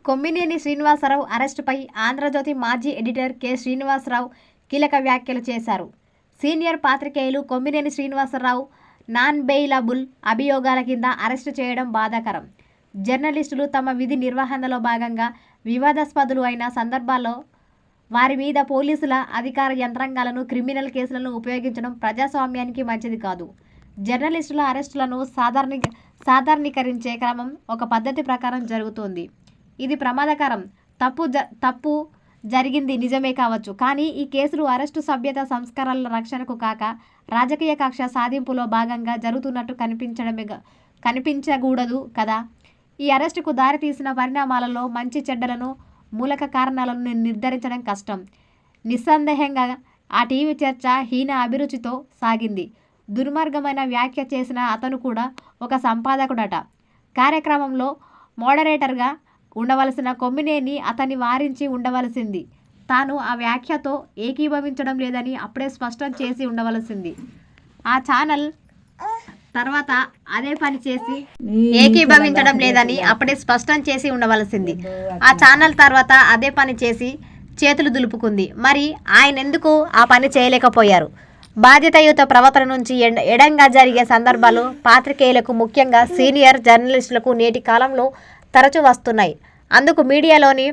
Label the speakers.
Speaker 1: కొమ్మినేని శ్రీనివాసరావు అరెస్టుపై ఆంధ్రజ్యోతి మాజీ editor K. Srinivasarao కీలక వ్యాఖ్యలు చేశారు. సీనియర్ పాత్రికేయులు కొమ్మినేని శ్రీనివాసరావు నాన్ బెయిలబుల్ అభియోగాల కింద అరెస్టు చేయడం బాధాకరం. జర్నలిస్టులు తమ విధి నిర్వహణలో భాగంగా వివాదాస్పదులు అయిన సందర్భాల్లో వారి మీద పోలీసుల అధికార యంత్రాంగాలను క్రిమినల్ కేసులను ఉపయోగించడం ప్రజాస్వామ్యానికి మంచిది కాదు. జర్నలిస్టుల అరెస్టులను సాధారణీకరించే క్రమం ఒక పద్ధతి ప్రకారం జరుగుతోంది. ఇది ప్రమాదకరం. తప్పు జరిగింది నిజమే కావచ్చు. కానీ ఈ కేసులు అరెస్టు సభ్యత సంస్కరణల రక్షణకు కాక రాజకీయ కక్ష సాధింపులో భాగంగా జరుగుతున్నట్టు కనిపించకూడదు కదా. ఈ అరెస్టుకు దారితీసిన పరిణామాలలో మంచి చెడ్డలను, మూలక కారణాలను నిర్ధారించడం కష్టం. నిస్సందేహంగా ఆ టీవీ చర్చ హీన అభిరుచితో సాగింది. దుర్మార్గమైన వ్యాఖ్య చేసిన అతను కూడా ఒక సంపాదకుడట. కార్యక్రమంలో మోడరేటర్గా ఉండవలసిన కొమ్మినేని అతన్ని వారించి ఉండవలసింది. తాను ఆ వ్యాఖ్యతో ఏకీభవించడం లేదని అప్పుడే స్పష్టం చేసి ఉండవలసింది. ఆ ఛానల్ తర్వాత అదే పని చేసి ఏకీభవించడం లేదని అప్పుడే స్పష్టం చేసి ఉండవలసింది. ఆ ఛానల్ తర్వాత అదే పని చేసి చేతులు దులుపుకుంది. మరి ఆయన ఎందుకు ఆ పని చేయలేకపోయారు? బాధ్యతాయుత ప్రవర్తన నుంచి ఎడంగా జరిగే సందర్భాలు పాత్రికేయులకు, ముఖ్యంగా సీనియర్ జర్నలిస్టులకు నేటి కాలంలో తరచూ వస్తున్నాయి. అందుకు మీడియాలోని